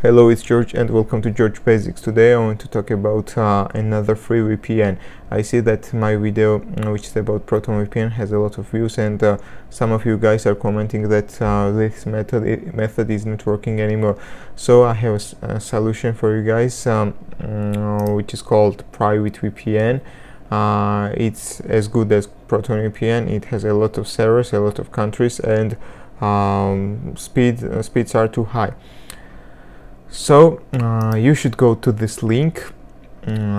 Hello, it's George and welcome to George Basics. Today I want to talk about another free VPN. I see that my video, which is about Proton VPN, has a lot of views, and some of you guys are commenting that this method isn't working anymore. So I have a solution for you guys, which is called Private VPN. It's as good as Proton VPN. It has a lot of servers, a lot of countries, and speeds are too high. So you should go to this link,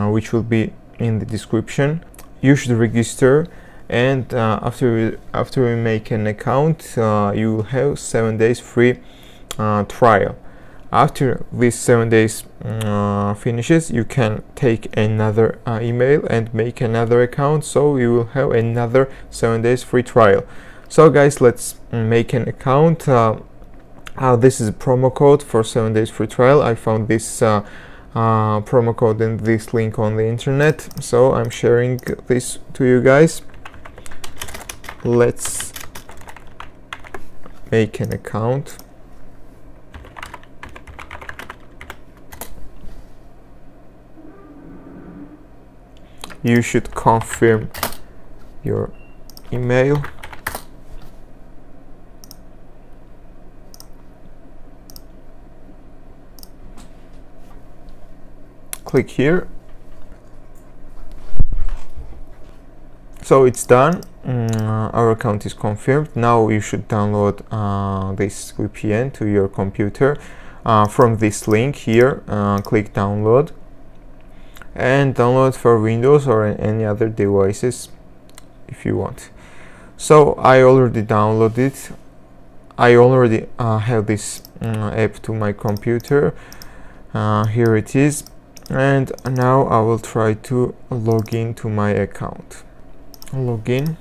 which will be in the description. You should register, and after you make an account, you will have 7 days free trial. After these 7 days finishes, you can take another email and make another account, so you will have another 7 days free trial. So guys, let's make an account. This is a promo code for 7 days free trial. I found this promo code and this link on the internet, so I'm sharing this to you guys. Let's make an account. You should confirm your email. Click here. So it's done. Our account is confirmed. Now you should download this VPN to your computer from this link here. Click download and download for Windows or any other devices if you want. So I already downloaded. I already have this app to my computer. Here it is. And now I will try to log in to my account. Login.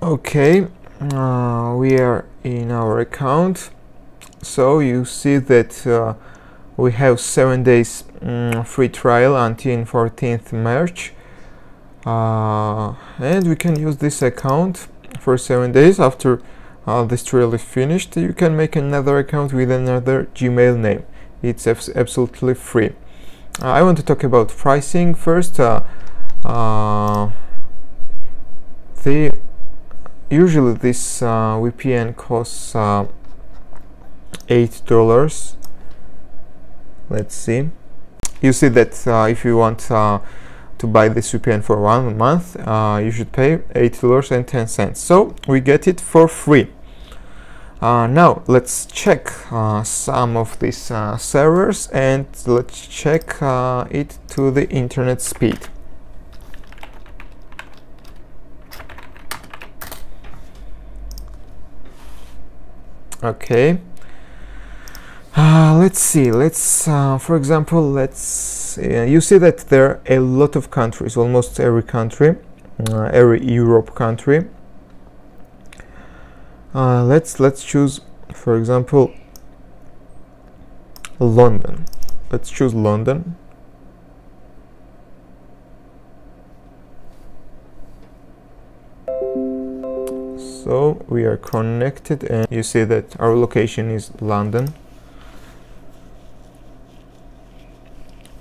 Okay, we are in our account. So you see that we have 7 days free trial until 14th March, and we can use this account for 7 days. After this trial is finished, you can make another account with another Gmail name. It's absolutely free. I want to talk about pricing first. Usually this VPN costs $8. Let's see. You see that if you want to buy this VPN for 1 month, you should pay $8.10. So we get it for free. Now let's check some of these servers, and let's check it to the internet speed. Okay. Let's see. For example, you see that there are a lot of countries, almost every country, every Europe country. Let's choose, for example, London. Let's choose London. So we are connected, and you see that our location is London.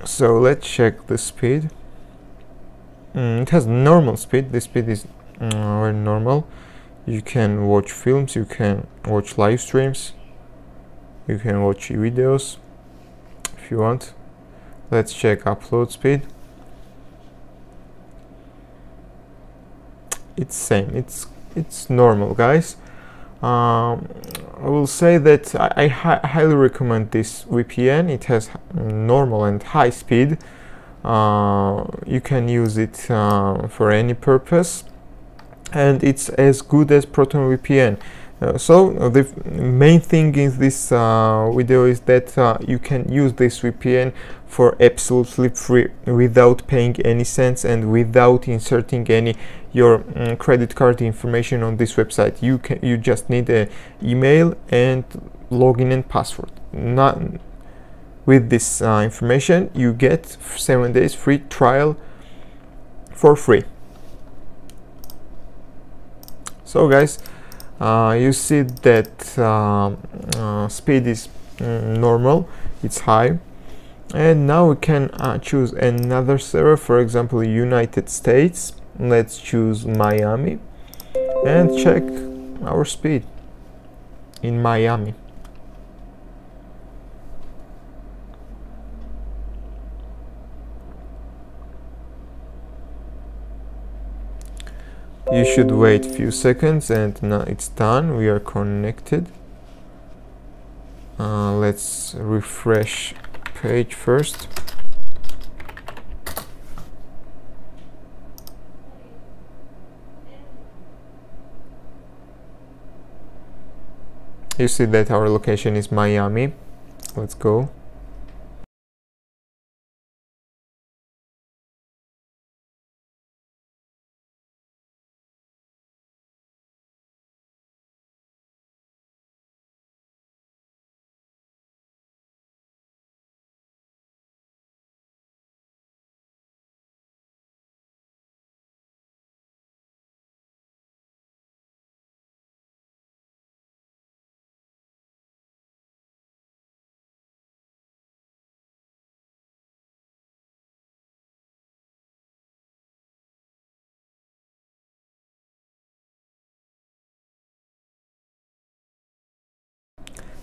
So let's check the speed. It has normal speed. The speed is very normal. You can watch films, you can watch live streams, you can watch videos if you want. Let's check upload speed. It's same. It's normal, guys. I will say that I highly recommend this VPN. It has normal and high speed. You can use it for any purpose, and it's as good as Proton VPN. So the main thing in this video is that you can use this VPN for absolutely free without paying any cents and without inserting any your credit card information on this website. You just need an email and login and password. with this information, you get 7 days free trial for free. So guys, you see that speed is normal, it's high, and now we can choose another server, for example United States. Let's choose Miami and check our speed in Miami. You should wait few seconds, and now it's done. We are connected. Let's refresh page first. You see that our location is Miami. Let's go.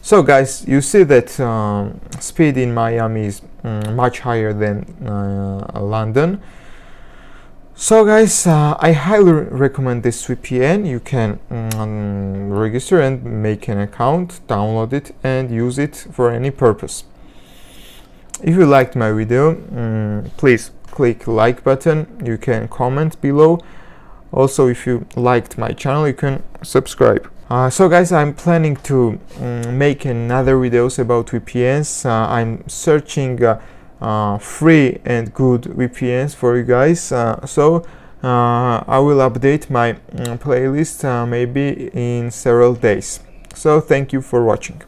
So guys, you see that speed in Miami is much higher than London. So guys, I highly recommend this VPN. You can register and make an account, download it and use it for any purpose. If you liked my video, please click like button. You can comment below. Also, if you liked my channel, you can subscribe. So guys, I'm planning to make another videos about VPNs. I'm searching free and good VPNs for you guys. So I will update my playlist maybe in several days. So thank you for watching.